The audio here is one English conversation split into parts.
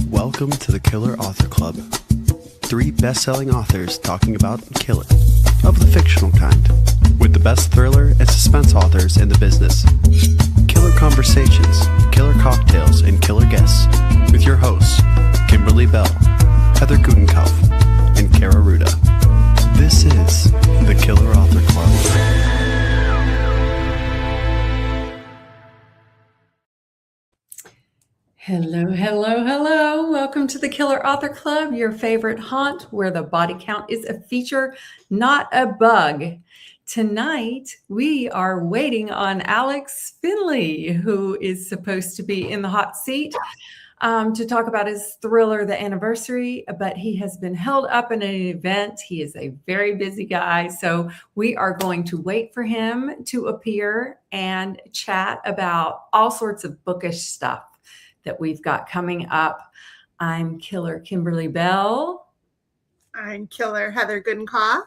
Welcome to the Killer Author Club. 3 best-selling authors talking about killing, of the fictional kind, with the best thriller and suspense authors in the business. Killer conversations, killer cocktails, and killer guests, with your hosts, Kimberly Bell, Heather Gutenkauf, and Kara Ruda. This is the Killer Author Club. Hello, hello, hello. Welcome to the Killer Author Club, your favorite haunt where the body count is a feature, not a bug. Tonight, we are waiting on Alex Finlay, who is supposed to be in the hot seat to talk about his thriller, The Anniversary, but he has been held up in an event. He is a very busy guy, so we are going to wait for him to appear and chat about all sorts of bookish stuff that we've got coming up. I'm Killer Kimberly Bell. I'm Killer Heather Gutenkauf.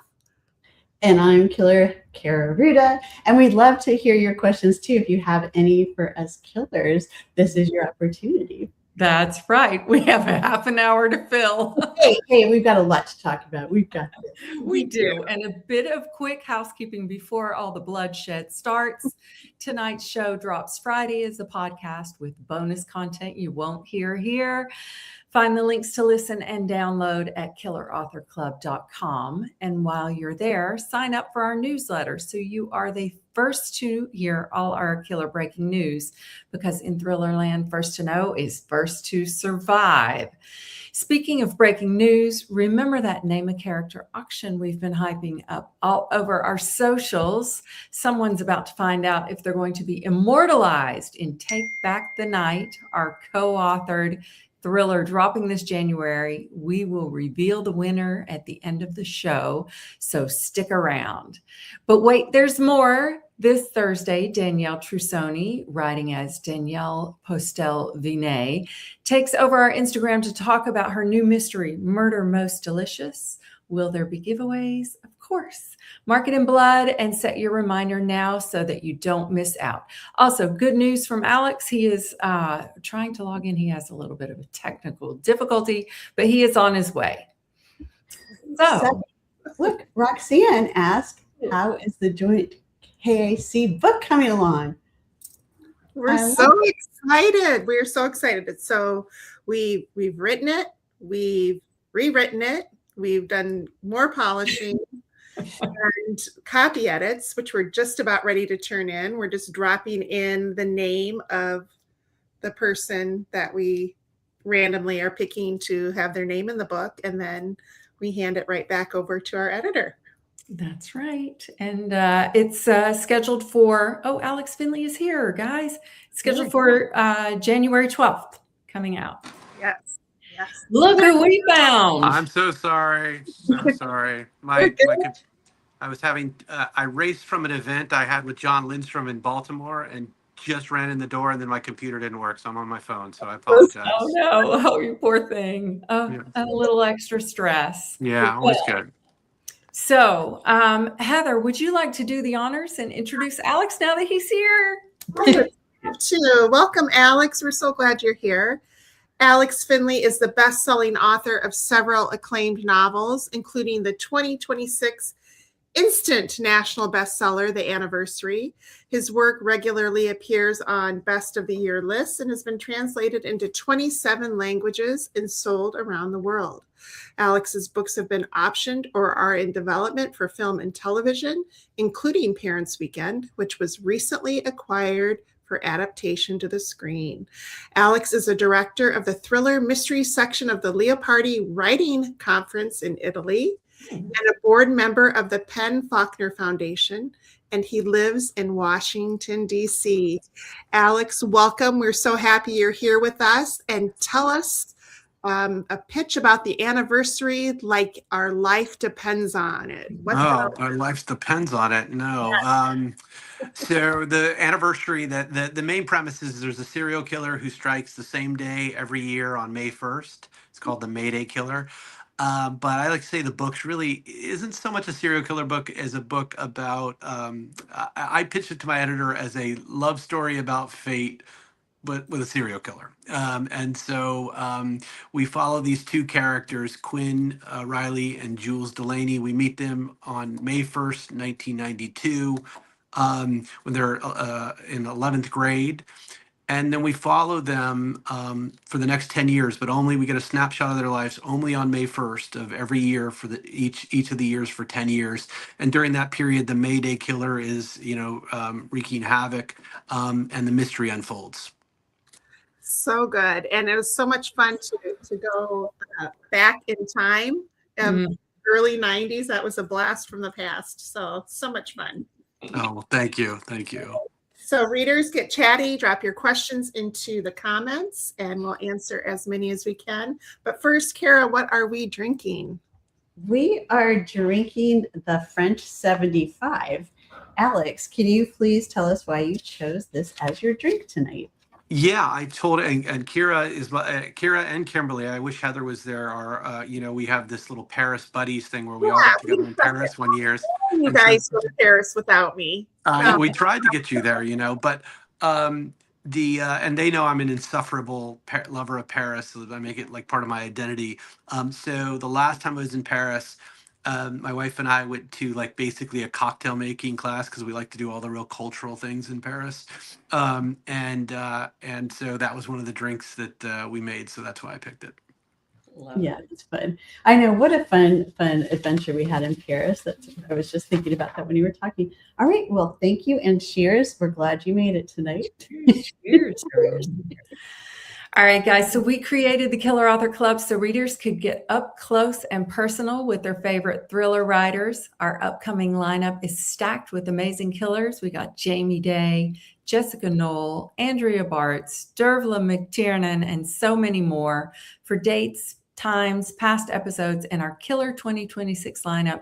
And I'm Killer Kara Ruda. And we'd love to hear your questions too. If you have any for us killers, this is your opportunity. That's right. We have a half an hour to fill. Hey, we've got a lot to talk about. We've got this. We do. And a bit of quick housekeeping before all the bloodshed starts. Tonight's show drops Friday as a podcast with bonus content you won't hear here. Find the links to listen and download at killerauthorclub.com. And while you're there, sign up for our newsletter so you are the first to hear all our killer breaking news, because in Thrillerland, first to know is first to survive. Speaking of breaking news, remember that Name a Character auction we've been hyping up all over our socials. Someone's about to find out if they're going to be immortalized in Take Back the Night, our co-authored thriller dropping this January. We will reveal the winner at the end of the show, so stick around. But wait, there's more. This Thursday, Danielle Trussoni, writing as Danielle Postel-Vinay, takes over our Instagram to talk about her new mystery, Murder Most Delicious. Will there be giveaways? Of course. Mark it in blood and set your reminder now so that you don't miss out. Also, good news from Alex. He is trying to log in. He has a little bit of a technical difficulty, but he is on his way. So look, Roxanne asked, how is the joint KAC book coming along? We're so excited. We're so excited. So we've written it, we've rewritten it, we've done more polishing and copy edits, which we're just about ready to turn in. We're just dropping in the name of the person that we randomly are picking to have their name in the book, and then we hand it right back over to our editor. That's right. And it's scheduled for, Alex Finlay is here, guys. It's scheduled for January 12th coming out. Yes. Look who we found. I'm so sorry. I was having, I raced from an event I had with John Lindstrom in Baltimore and just ran in the door, and then my computer didn't work. So I'm on my phone. So I apologize. Oh, no. Oh, you poor thing. Yeah. A little extra stress. Yeah, always good. So, Heather, would you like to do the honors and introduce Alex now that he's here? Welcome, Alex. We're so glad you're here. Alex Finlay is the best-selling author of several acclaimed novels, including the 2026 instant national bestseller, The Anniversary. His work regularly appears on Best of the Year lists and has been translated into 27 languages and sold around the world. Alex's books have been optioned or are in development for film and television, including Parents' Weekend, which was recently acquired for adaptation to the screen. Alex is a director of the thriller mystery section of the Leopardi Writing Conference in Italy and a board member of the Penn Faulkner Foundation, and he lives in Washington, D.C. Alex, welcome. We're so happy you're here with us, and tell us a pitch about The Anniversary, like our life depends on it. Our life depends on it. No. So The Anniversary, the main premise is there's a serial killer who strikes the same day every year on May 1st. It's called the May Day Killer. But I like to say the book's really isn't so much a serial killer book as a book about, I pitched it to my editor as a love story about fate with a serial killer. And so we follow these two characters, Quinn Riley and Jules Delaney. We meet them on May 1st, 1992, when they're in 11th grade. And then we follow them for the next 10 years, but only we get a snapshot of their lives only on May 1st of every year for each of the years for 10 years. And during that period, the Mayday killer is, wreaking havoc, and the mystery unfolds. So good. And it was so much fun to go back in time. Early 90s. That was a blast from the past. So much fun. Oh, well, thank you. Thank you. So readers, get chatty, drop your questions into the comments, and we'll answer as many as we can. But first, Kara, what are we drinking? We are drinking the French 75. Alex, can you please tell us why you chose this as your drink tonight? Yeah, I told and Kira is Kira and Kimberly. I wish Heather was there. Our we have this little Paris buddies thing where we all get together in Paris one year. You guys go to Paris without me. We tried to get you there, but and they know I'm an insufferable lover of Paris, so that I make it like part of my identity. So the last time I was in Paris, my wife and I went to like basically a cocktail making class because we like to do all the real cultural things in Paris, and so that was one of the drinks that we made. So that's why I picked it. Yeah, it's fun. I know, what a fun adventure we had in Paris. I was just thinking about that when you were talking. All right, well, thank you and cheers. We're glad you made it tonight. Cheers. All right, guys. So we created the Killer Author Club so readers could get up close and personal with their favorite thriller writers. Our upcoming lineup is stacked with amazing killers. We got Jamie Day, Jessica Knoll, Andrea Bartz, Dervla McTiernan, and so many more. For dates, times, past episodes, and our Killer 2026 lineup,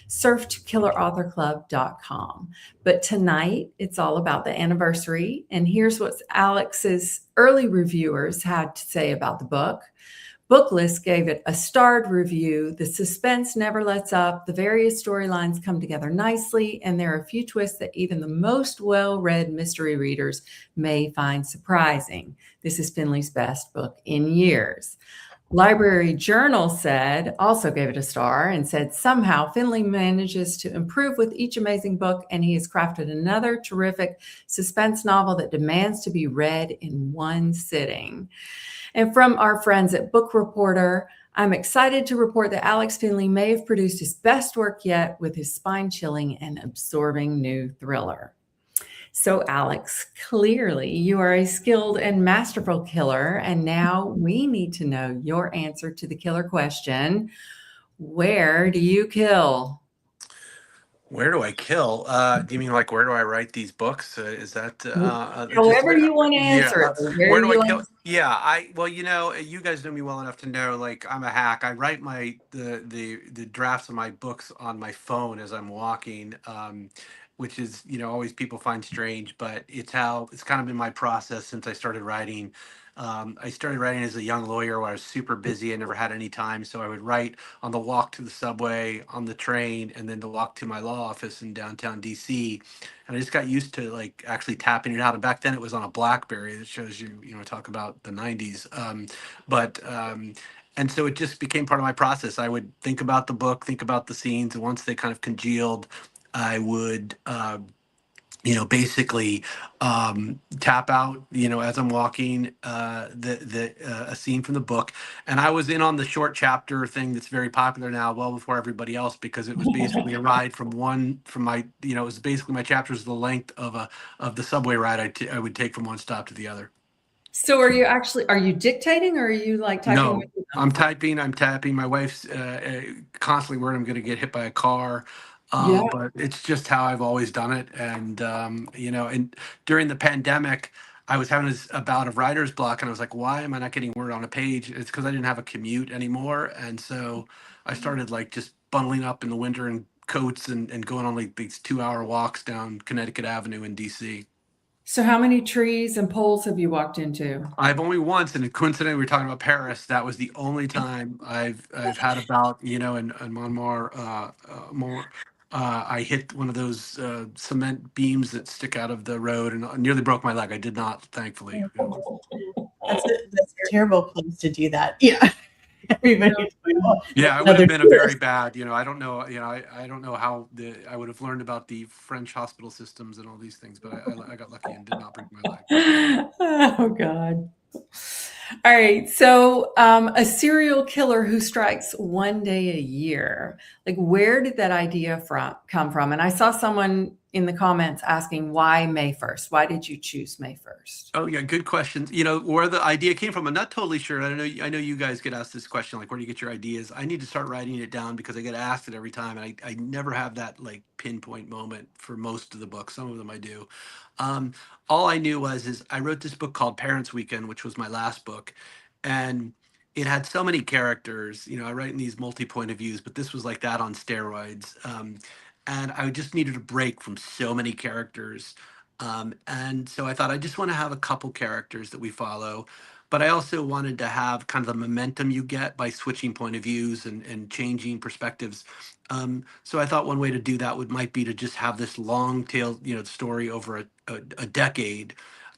surf to killerauthorclub.com. But tonight, it's all about the anniversary. And here's what Alex's early reviewers had to say about the book. Booklist gave it a starred review. The suspense never lets up. The various storylines come together nicely, and there are a few twists that even the most well-read mystery readers may find surprising. This is Finlay's best book in years. Library Journal also gave it a star and said, somehow Finlay manages to improve with each amazing book, and he has crafted another terrific suspense novel that demands to be read in one sitting. And from our friends at Book Reporter, I'm excited to report that Alex Finlay may have produced his best work yet with his spine-chilling and absorbing new thriller. So, Alex, clearly you are a skilled and masterful killer, and now we need to know your answer to the killer question: where do you kill? Where do I kill? Do you mean like where do I write these books? Is that However you want to answer it. Where do I kill? Yeah, well, you guys know me well enough to know, like, I'm a hack. I write the drafts of my books on my phone as I'm walking, which is, always people find strange, but it's kind of been my process since I started writing. I started writing as a young lawyer where I was super busy. I never had any time. So I would write on the walk to the subway, on the train, and then the walk to my law office in downtown DC. And I just got used to like actually tapping it out. And back then it was on a BlackBerry. That shows you, talk about the 90s. And so it just became part of my process. I would think about the book, think about the scenes. And once they kind of congealed, I would basically tap out, as I'm walking, a scene from the book. And I was in on the short chapter thing that's very popular now, well before everybody else, because it was basically a ride from my, it was basically my chapters the length of the subway ride I would take from one stop to the other. So are you dictating, or are you like typing? No, I'm typing, I'm tapping. My wife's constantly worried I'm going to get hit by a car. But it's just how I've always done it. And, and during the pandemic, I was having a bout of writer's block, and I was like, why am I not getting word on a page? It's because I didn't have a commute anymore. And so I started like just bundling up in the winter in coats and going on like these 2-hour walks down Connecticut Avenue in DC. So how many trees and poles have you walked into? I've only once, and coincidentally, we were talking about Paris. That was the only time I've had about, in Montmartre, more. I hit one of those cement beams that stick out of the road and nearly broke my leg. I did not, thankfully. That's a terrible place to do that. Yeah. Everybody's going, oh, Yeah, it would another have been a very tourist. bad, I don't know, I don't know how I would have learned about the French hospital systems and all these things, but I got lucky and did not break my leg. Oh, God. All right. So, a serial killer who strikes one day a year, like where did that idea come from? And I saw someone in the comments asking why May 1st? Why did you choose May 1st? Oh yeah, good questions. Where the idea came from, I'm not totally sure. I know you guys get asked this question, like where do you get your ideas? I need to start writing it down because I get asked it every time, and I never have that like pinpoint moment for most of the books. Some of them I do. Um, all I knew is I wrote this book called Parents Weekend, which was my last book, and it had so many characters. I write in these multi-point of views, but this was like that on steroids. And I just needed a break from so many characters. And so I thought I just want to have a couple characters that we follow, but I also wanted to have kind of the momentum you get by switching point of views and changing perspectives. So I thought one way to do that might be to just have this long tail, story over a decade.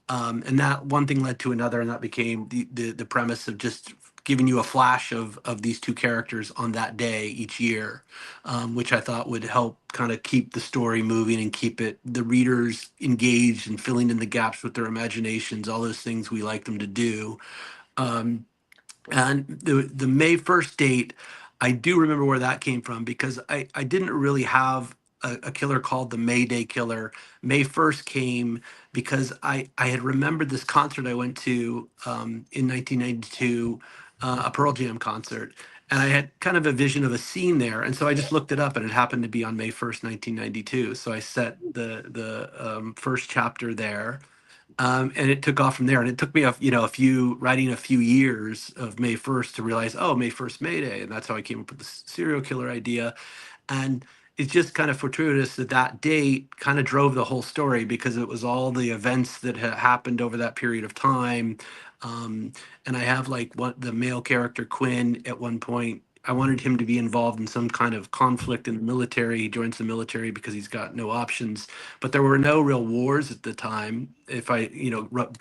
And that one thing led to another, and that became the premise of just giving you a flash of these two characters on that day each year, which I thought would help kind of keep the story moving and keep the readers engaged and filling in the gaps with their imaginations, all those things we like them to do. Um, and the May 1st date, I do remember where that came from because I didn't really have a killer called the May Day Killer. May 1st came because I had remembered this concert I went to in 1992, a Pearl Jam concert. And I had kind of a vision of a scene there. And so I just looked it up and it happened to be on May 1st, 1992. So I set the first chapter there, and it took off from there. And it took me writing a few years of May 1st to realize, oh, May 1st, May Day. And that's how I came up with the serial killer idea. And it's just kind of fortuitous that that date kind of drove the whole story because it was all the events that happened over that period of time. And I have like the male character Quinn at one point. I wanted him to be involved in some kind of conflict in the military. He joins the military because he's got no options, but there were no real wars at the time. If I,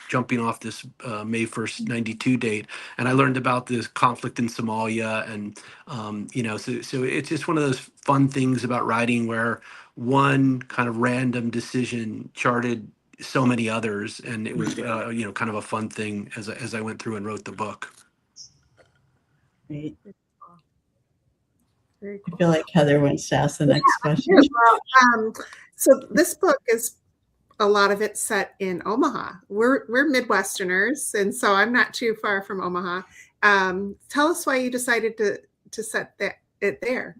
jumping off this May 1st, 92 date, and I learned about this conflict in Somalia, and so it's just one of those fun things about writing where one kind of random decision charted so many others, and it was kind of a fun thing as I went through and wrote the book. Great. Very I cool. feel like Heather wants to ask the next question. So this book is a lot of it set in Omaha. We're Midwesterners, and so I'm not too far from Omaha. Tell us why you decided to set it there.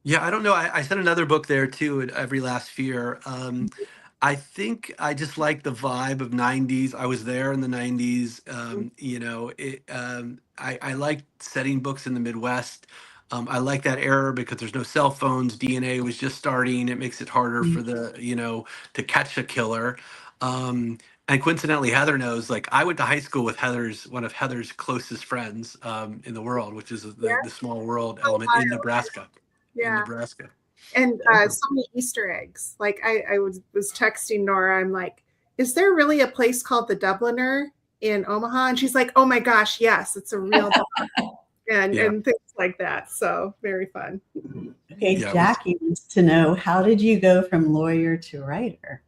Yeah, I don't know. I sent another book there too, at Every Last Fear. I think I just like the vibe of 90s. I was there in the 90s. I like setting books in the Midwest. I like that era because there's no cell phones. DNA was just starting. It makes it harder for to catch a killer. And coincidentally, Heather knows, like I went to high school with one of Heather's closest friends in the world, which is the small world element in Nebraska. In Yeah. Nebraska. And so many Easter eggs. Like I was texting Nora. I'm like, is there really a place called the Dubliner in Omaha? And she's like, oh my gosh, yes, it's a real bar. and things like that. So very fun. Okay, yeah, Jackie wants to know, how did you go from lawyer to writer?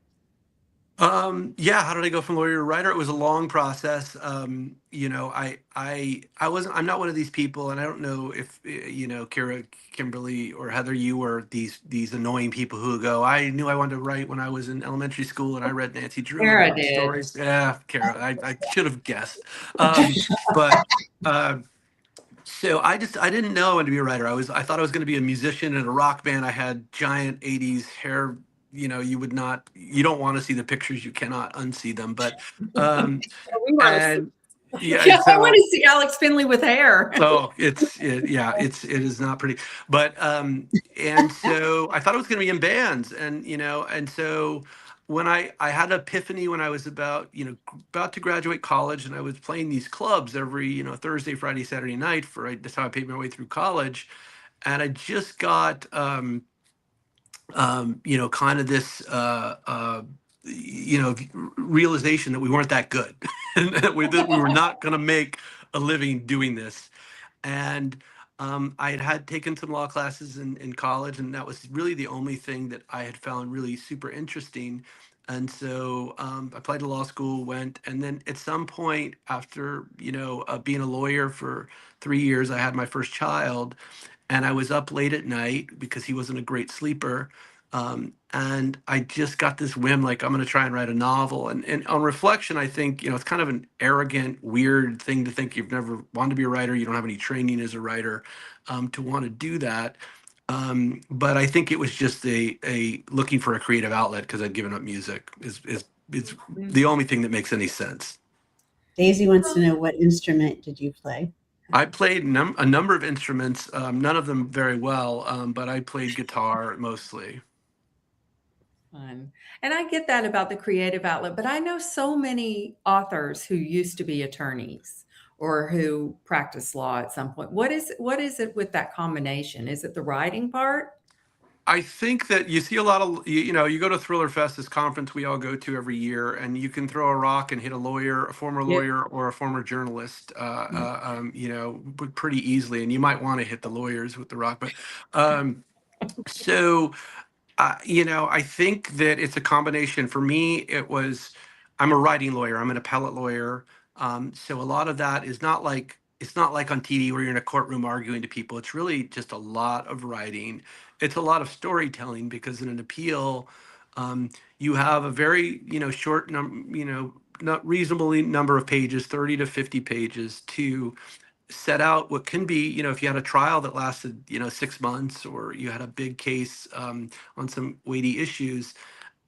How did I go from lawyer to writer? It was a long process. I'm not one of these people, and I don't know if Kira, Kimberly, or Heather, you were these annoying people who go, I knew I wanted to write when I was in elementary school, and I read Nancy Drew stories. Yeah, Kara, I should have guessed. So I didn't know I wanted to be a writer. I thought I was going to be a musician in a rock band. I had giant 80s hair. You don't want to see the pictures. You cannot unsee them. But I want to see Alex Finlay with hair. Oh, it is not pretty. But and so I thought I was going to be in bands, and so when I had an epiphany when I was about to graduate college, and I was playing these clubs every Thursday, Friday, Saturday night that's how I paid my way through college, and I just got kind of this, realization that we weren't that good and that we were not going to make a living doing this. And I had taken some law classes in college, and that was really the only thing that I had found really super interesting. And so I applied to law school, went, and then at some point after, being a lawyer for 3 years, I had my first child, and I was up late at night because he wasn't a great sleeper. And I just got this whim, like, I'm going to try and write a novel. And on reflection, I think, it's kind of an arrogant, weird thing to think you've never wanted to be a writer, you don't have any training as a writer, to want to do that. But I think it was just a looking for a creative outlet because I'd given up music is the only thing that makes any sense. Daisy wants to know, what instrument did you play? I played a number of instruments, none of them very well, but I played guitar mostly. Fun. And I get that about the creative outlet, but I know so many authors who used to be attorneys or who practiced law at some point. What is it with that combination? Is it the writing part? I think that you see a lot of, you go to Thriller Fest, this conference we all go to every year, and you can throw a rock and hit a lawyer, a former Yeah. lawyer, or a former journalist, pretty easily. And you might want to hit the lawyers with the rock, but so. I think that it's a combination. For me, I'm a writing lawyer. I'm an appellate lawyer. So a lot of that is it's not like on TV where you're in a courtroom arguing to people. It's really just a lot of writing. It's a lot of storytelling because in an appeal, you have a very, short not reasonably number of pages, 30 to 50 pages to set out what can be, if you had a trial that lasted, 6 months, or you had a big case on some weighty issues,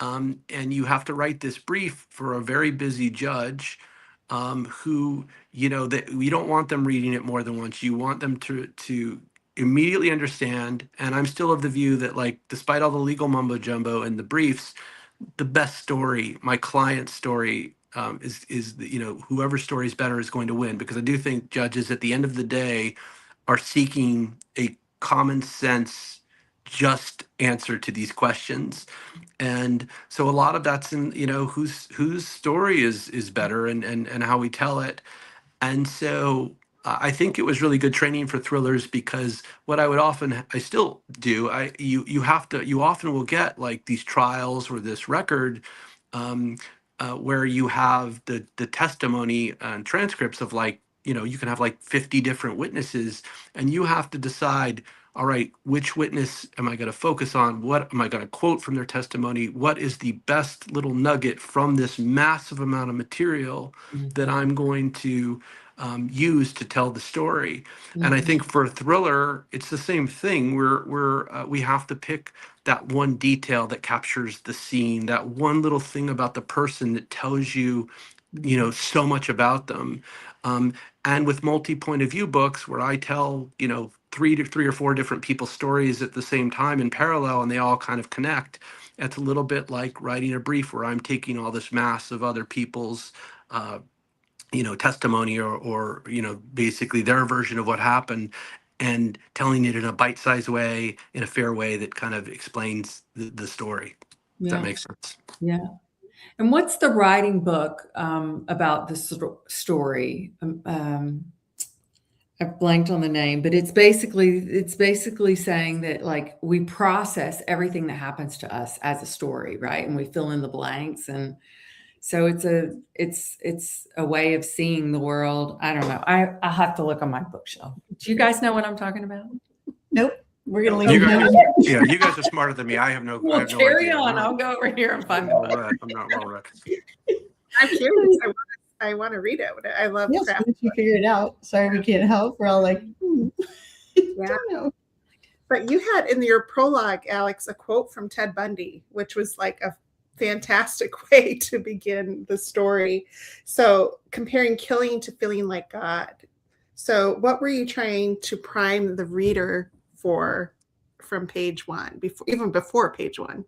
and you have to write this brief for a very busy judge, who, that we don't want them reading it more than once. You want them to immediately understand. And I'm still of the view that, like, despite all the legal mumbo jumbo and the briefs, the best story, my client's story, is whoever's story is better is going to win, because I do think judges at the end of the day are seeking a common sense, just answer to these questions. And so a lot of that's in, whose story is better, and how we tell it. And so I think it was really good training for thrillers, because what I still do, you often will get like these trials or this record, um, where you have the testimony and transcripts of, like, you can have like 50 different witnesses, and you have to decide, all right, which witness am I going to focus on? What am I going to quote from their testimony? What is the best little nugget from this massive amount of material that I'm going to use to tell the story? And I think for a thriller, it's the same thing. We have to pick that one detail that captures the scene, that one little thing about the person that tells you, so much about them. And with multi-point of view books, where I tell, three or four different people's stories at the same time in parallel, and they all kind of connect, it's a little bit like writing a brief where I'm taking all this mass of other people's testimony, or basically their version of what happened, and telling it in a bite-sized way, in a fair way that kind of explains the story. Does that make sense? Yeah. And what's the writing book about the story? I've blanked on the name, but it's basically saying that, like, we process everything that happens to us as a story, right? And we fill in the blanks. And so it's a way of seeing the world. I don't know. I'll have to look on my bookshelf. Do you guys know what I'm talking about? Nope. We're going to You leave guys, it. yeah, you guys are smarter than me. I have no. Well, I have no carry idea. on. I'll go over here and find the book. I'm not well read. I'm curious. I want to read it. I love Yes, craft. once you figure it out. Sorry, we can't help. We're all like, Yeah. don't know. But you had in your prologue, Alex, a quote from Ted Bundy, which was like a fantastic way to begin the story. So comparing killing to feeling like God. So what were you trying to prime the reader for from page one, even before page one?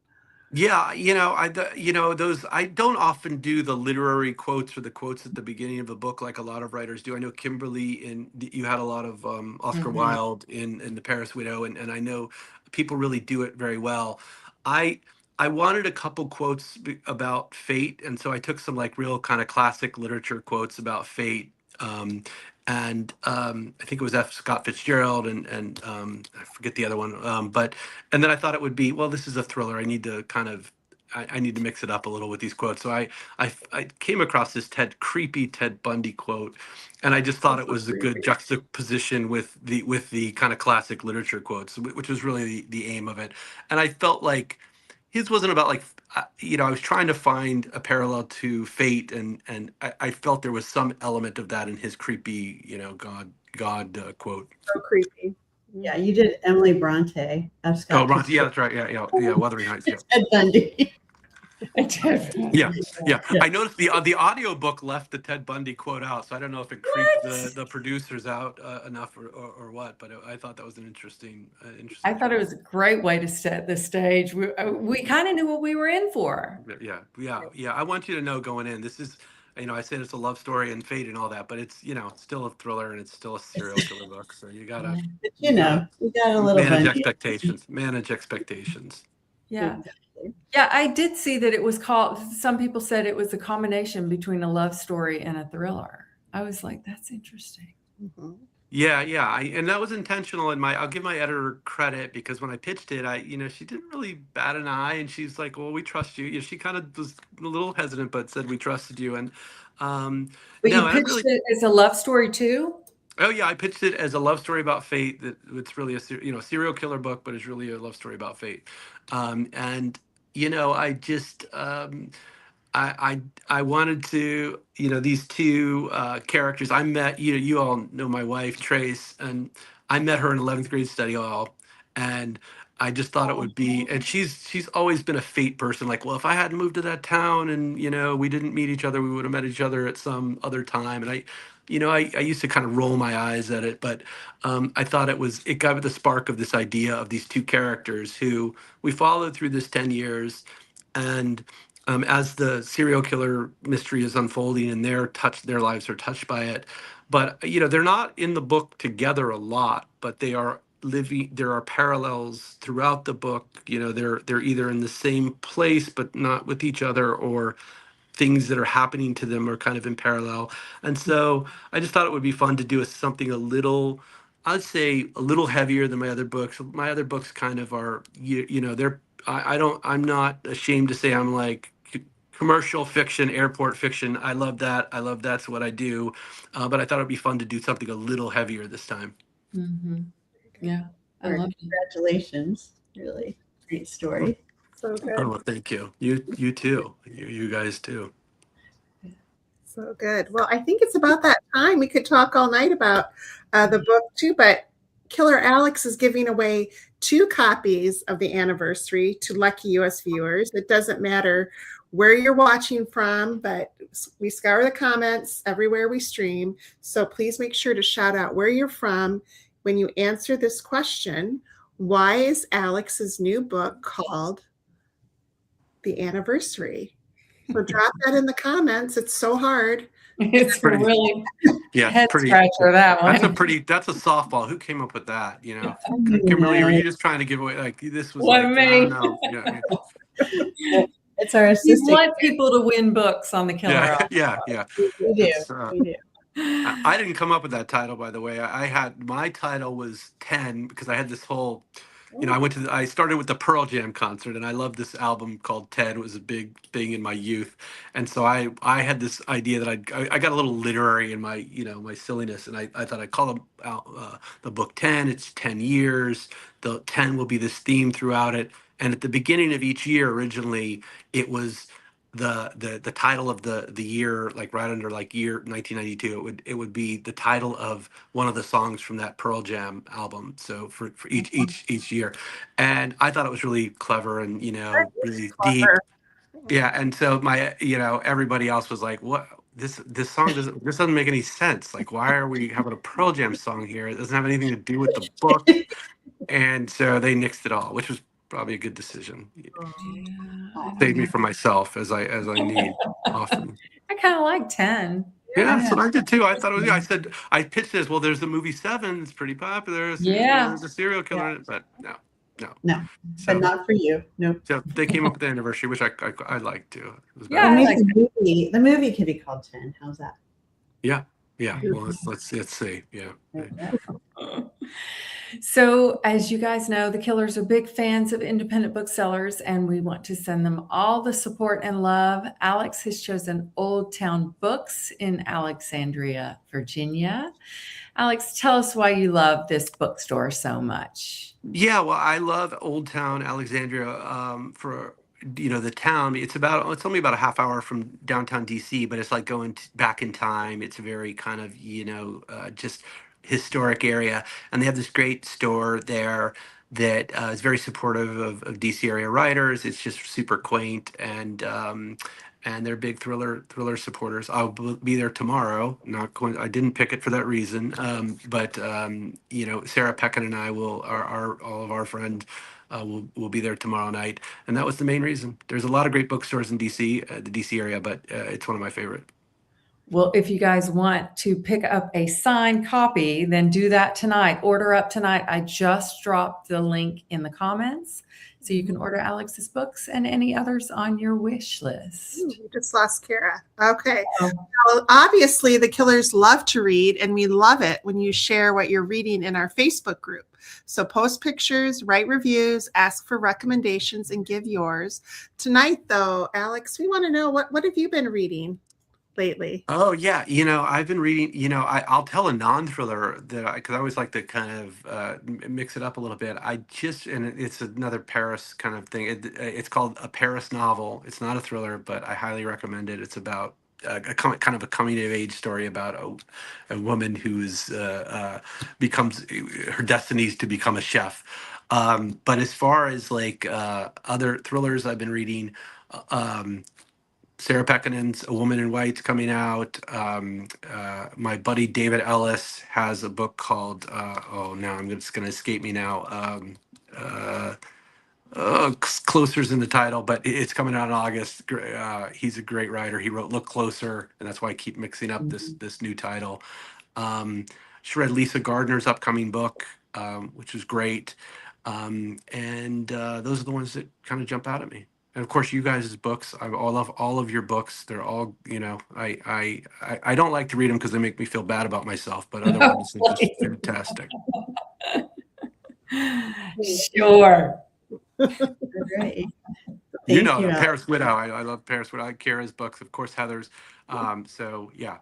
Yeah, those, I don't often do the literary quotes or the quotes at the beginning of a book like a lot of writers do. I know Kimberly, you had a lot of Oscar Wilde in The Paris Widow, and I know people really do it very well. I I wanted a couple quotes about fate, and so I took some like real kind of classic literature quotes about fate. Um, and I think it was F. Scott Fitzgerald and I forget the other one. But and then I thought it would be, well, this is a thriller. I need to kind of I need to mix it up a little with these quotes. So I came across this creepy Ted Bundy quote, and I just thought it was a good juxtaposition with the kind of classic literature quotes, which was really the aim of it. And I felt like his wasn't about like I was trying to find a parallel to fate, and I felt there was some element of that in his creepy, God quote. So creepy. Yeah, you did Emily Bronte. Of Scott Oh, Ron, yeah, that's right. Yeah, Wuthering Heights. Yeah. Ted Bundy. Yeah. I noticed the audio book left the Ted Bundy quote out, so I don't know if it creeped the producers out enough or what. But I thought that was an interesting. I thought it was a great way to set the stage. We kind of knew what we were in for. Yeah. I want you to know going in, this is, I said it's a love story and fate and all that, but it's, still a thriller and it's still a serial killer book. So you gotta, you got a little manage expectations. Manage expectations. Yeah. Yeah, I did see that it was called, some people said it was a combination between a love story and a thriller. I was like, that's interesting. Mm-hmm. Yeah. And that was intentional I'll give my editor credit, because when I pitched it, she didn't really bat an eye, and she's like, well, we trust you. She kind of was a little hesitant, but said, we trusted you. And, but you pitched it as a love story too? Oh yeah, I pitched it as a love story about fate. That it's really a serial killer book, but it's really a love story about fate. And I just I wanted to these two characters. I met you all know my wife Trace, and I met her in 11th grade study hall, and I just thought it would be. And she's always been a fate person. Like, well, if I hadn't moved to that town and we didn't meet each other, we would have met each other at some other time. And I used to kind of roll my eyes at it, but I thought it got the spark of this idea of these two characters who we followed through this 10 years. And as the serial killer mystery is unfolding and their lives are touched by it. But, they're not in the book together a lot, but they are living, there are parallels throughout the book. They're either in the same place, but not with each other, or things that are happening to them are kind of in parallel. And so I just thought it would be fun to do something I'd say a little heavier than my other books. My other books kind of are, I'm not ashamed to say I'm like commercial fiction, airport fiction. I love that. That's what I do. But I thought it'd be fun to do something a little heavier this time. Mm-hmm. Yeah. I love it. Congratulations. Really great story. So good. Oh, well, thank you. You too. You guys too. So good. Well, I think it's about that time. We could talk all night about the book too, but Killer Alex is giving away 2 copies of the anniversary to lucky US viewers. It doesn't matter where you're watching from, but we scour the comments everywhere we stream. So please make sure to shout out where you're from when you answer this question. Why is Alex's new book called The Anniversary? So drop that in the comments. It's so hard. It's pretty, really head scratcher, that one. That's a softball. Who came up with that? Kimberly, were you just trying to give away like this was What, like me? I don't know. Yeah. It's our We assistant. want people to win books on the Killer. Yeah. We do. We do. I didn't come up with that title, by the way. My title was 10 because I had this whole, I started with the Pearl Jam concert, and I loved this album called 10. It was a big thing in my youth. And so I had this idea that I got a little literary in my, my silliness. And I thought I'd call the book 10. It's 10 years. The 10 will be this theme throughout it. And at the beginning of each year, originally, it was the title of the year, like right under like year 1992, it would be the title of one of the songs from that Pearl Jam album. So for each year, and I thought it was really clever and really deep. Yeah, and so everybody else was like, "What? This song doesn't make any sense. Like, why are we having a Pearl Jam song here? It doesn't have anything to do with the book." And so they nixed it all, which was probably a good decision. Save me from myself as I need often. I kind of like 10. Yeah, that's what I did too. I thought it was. I pitched it as well. There's the movie 7. It's pretty popular. Yeah. There's a serial killer in it, but no. No, So, but not for you. Nope. so they came up with the anniversary, which I liked too. It was Yeah, Well, I maybe like the movie could be called 10. How's that? Yeah. Well, let's see. Yeah. So, as you guys know, the Killers are big fans of independent booksellers, and we want to send them all the support and love. Alex has chosen Old Town Books in Alexandria, Virginia. Alex, tell us why you love this bookstore so much. Yeah, well, I love Old Town Alexandria for the town. It's only about a half hour from downtown DC, but it's like going back in time. It's a very kind of just historic area, and they have this great store there that is very supportive of DC area writers. It's just super quaint and they're big thriller supporters. I'll be there tomorrow. Not going. I didn't pick it for that reason. But Sarah Peckin and I our all of our friends will be there tomorrow night, and that was the main reason. There's a lot of great bookstores in DC, the DC area, but it's one of my favorite. Well, if you guys want to pick up a signed copy, then do that tonight. Order up tonight. I just dropped the link in the comments, so you can order Alex's books and any others on your wish list. Ooh, we just lost Kara. Okay. Oh. Well, obviously, the Killers love to read, and we love it when you share what you're reading in our Facebook group. So post pictures, write reviews, ask for recommendations, and give yours. Tonight, though, Alex, we want to know what have you been reading lately? Oh yeah, I've been reading. I'll tell a non-thriller because I always like to kind of mix it up a little bit. It's another Paris kind of thing. It's called a Paris novel. It's not a thriller, but I highly recommend it. It's about kind of a coming of age story about a woman who's becomes her destiny is to become a chef. But as far as like other thrillers I've been reading. Sarah Pekkinen's A Woman in White's coming out. My buddy David Ellis has a book called it's going to escape me now. Closer's in the title, but it's coming out in August. He's a great writer. He wrote Look Closer, and that's why I keep mixing up this new title. She read Lisa Gardner's upcoming book, which is great. And those are the ones that kind of jump out at me. And of course, you guys' books. I love all of your books. They're all, I don't like to read them because they make me feel bad about myself, but otherwise, they're just fantastic. Sure. Great. Paris Widow. I love Paris Widow. I like Kara's books, of course, Heather's. So yeah.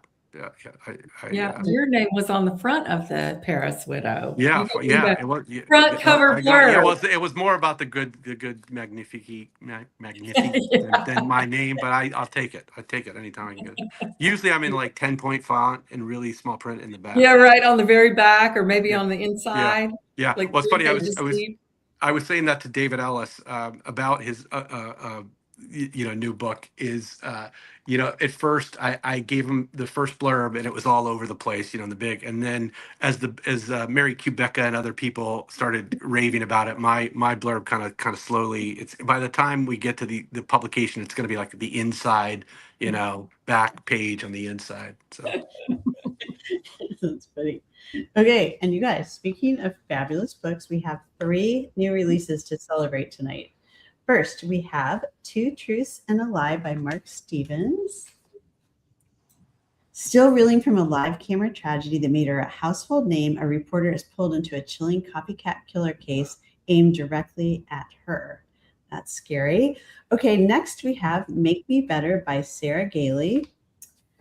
Your name was on the front of the Paris Widow. Yeah. It was front cover blurb. It was more about the good Magnifique than my name, but I'll take it. I take it anytime I can get it. Usually I'm in like 10-point font and really small print in the back. Yeah, right on the very back, or maybe on the inside. Yeah. Like Well, it's funny. I was saying that to David Ellis about his new book is at first I gave him the first blurb and it was all over the place, in the big, and then as Mary Kubecka and other people started raving about it, my blurb kind of slowly, it's by the time we get to the publication, it's going to be like the inside, back page on the inside. So that's funny. Okay, and you guys, speaking of fabulous books, we have 3 new releases to celebrate tonight. First, we have Two Truths and a Lie by Mark Stevens. Still reeling from a live camera tragedy that made her a household name, a reporter is pulled into a chilling copycat killer case aimed directly at her. That's scary. Okay, next we have Make Me Better by Sarah Gailey.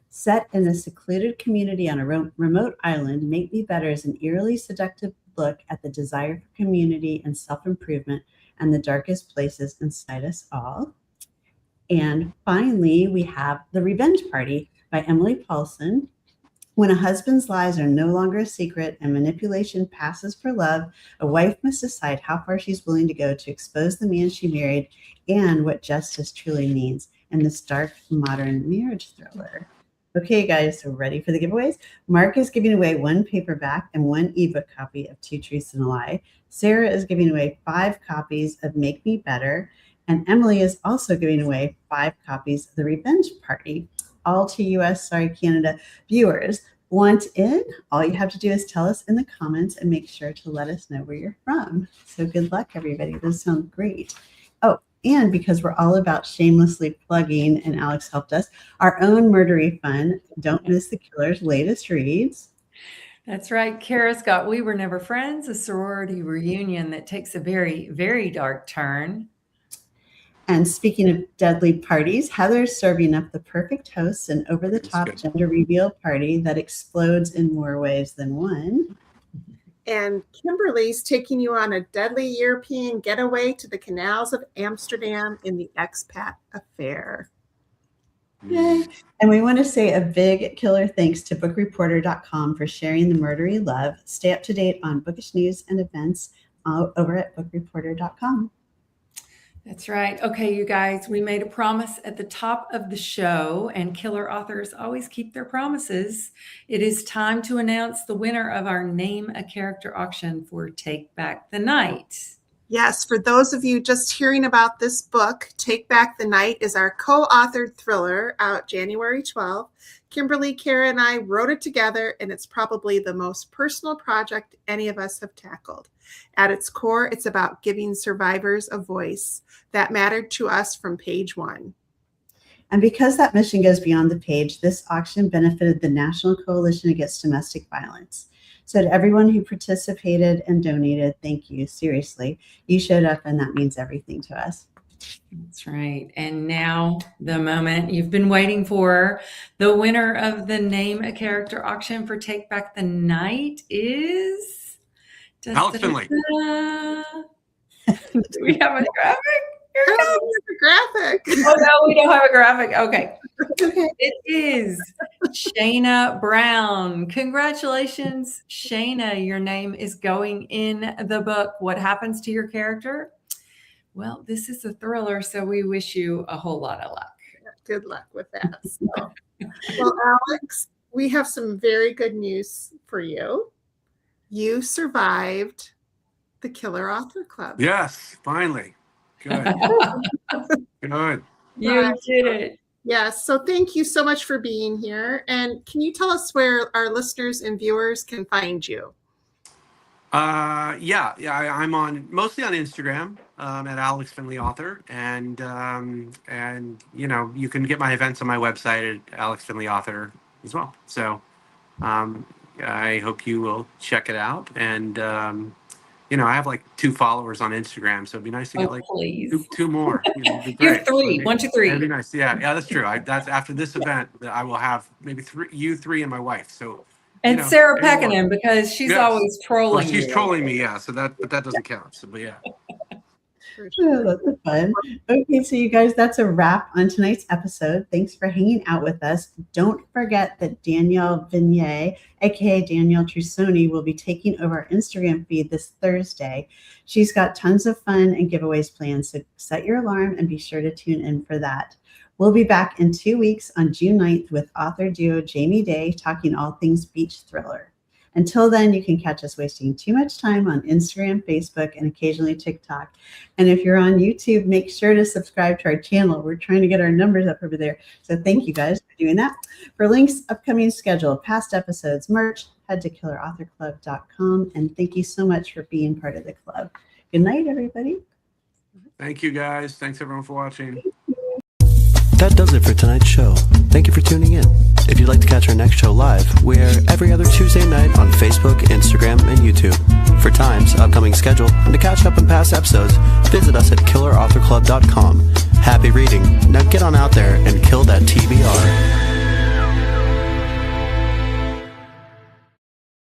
Set in a secluded community on a remote island, Make Me Better is an eerily seductive look at the desire for community and self-improvement and the darkest places inside us all. And finally, we have The Revenge Party by Emily Paulson. When a husband's lies are no longer a secret and manipulation passes for love, a wife must decide how far she's willing to go to expose the man she married and what justice truly means in this dark modern marriage thriller. Okay, guys, so ready for the giveaways? Mark is giving away 1 paperback and 1 ebook copy of Two Truths and a Lie. Sarah is giving away 5 copies of Make Me Better. And Emily is also giving away 5 copies of The Revenge Party, all to Canada viewers. want in, all you have to do is tell us in the comments and make sure to let us know where you're from. So good luck, everybody. Those sound great. Oh, and because we're all about shamelessly plugging, and Alex helped us, our own Murdery Fun, Don't Miss the Killer's latest reads. That's right. Kara Scott, We Were Never Friends, a sorority reunion that takes a very, very dark turn. And speaking of deadly parties, Heather's serving up the perfect host and over-the-top gender reveal party that explodes in more ways than one. And Kimberly's taking you on a deadly European getaway to the canals of Amsterdam in the expat affair. Yay. And we want to say a big killer thanks to bookreporter.com for sharing the murdery love. Stay up to date on bookish news and events over at bookreporter.com. That's right. Okay, you guys, we made a promise at the top of the show, and killer authors always keep their promises. It is time to announce the winner of our Name a Character auction for Take Back the Night. Yes, for those of you just hearing about this book, Take Back the Night is our co-authored thriller out January 12th. Kimberly, Kara, and I wrote it together, and it's probably the most personal project any of us have tackled. At its core, it's about giving survivors a voice that mattered to us from page one. And because that mission goes beyond the page, this auction benefited the National Coalition Against Domestic Violence. So to everyone who participated and donated, thank you. Seriously, you showed up, and that means everything to us. That's right. And now the moment you've been waiting for. The winner of the Name a Character auction for Take Back the Night is Alex Finlay. Do we have a graphic? Here it comes. A graphic. Oh no, we don't have a graphic. Okay. It is Shayna Brown. Congratulations, Shayna. Your name is going in the book. What happens to your character? Well, this is a thriller, so we wish you a whole lot of luck. Good luck with that. So. Well, Alex, we have some very good news for you. You survived the Killer Author Club. Yes, finally. Good. Good. You did it. Yes. So thank you so much for being here. And can you tell us where our listeners and viewers can find you? I'm mostly on Instagram at Alex Finlay Author, and you can get my events on my website at Alex Finlay Author as well. So I hope you will check it out. And I have like 2 followers on Instagram, so it'd be nice to get two more. You have 3. 1, 2, 3. That'd be nice. Yeah, that's true. That's after this event that I will have maybe 3, and my wife. So. And Sarah Peckinham, because she's always trolling you. She's trolling me, yeah. So that doesn't count. So, but yeah. Oh, that's fun. Okay, so you guys, that's a wrap on tonight's episode. Thanks for hanging out with us. Don't forget that Danielle Vignay, aka Danielle Trusoni, will be taking over our Instagram feed this Thursday. She's got tons of fun and giveaways planned, so set your alarm and be sure to tune in for that. We'll be back in 2 weeks on June 9th with author duo Jamie Day talking all things beach thriller. Until then, you can catch us wasting too much time on Instagram, Facebook, and occasionally TikTok. And if you're on YouTube, make sure to subscribe to our channel. We're trying to get our numbers up over there. So thank you guys for doing that. For links, upcoming schedule, past episodes, merch, head to killerauthorclub.com. And thank you so much for being part of the club. Good night, everybody. Thank you, guys. Thanks, everyone, for watching. That does it for tonight's show. Thank you for tuning in. If you'd like to catch our next show live, we're every other Tuesday night on Facebook, Instagram, and YouTube. For times, upcoming schedule, and to catch up on past episodes, visit us at killerauthorclub.com. Happy reading. Now get on out there and kill that TBR.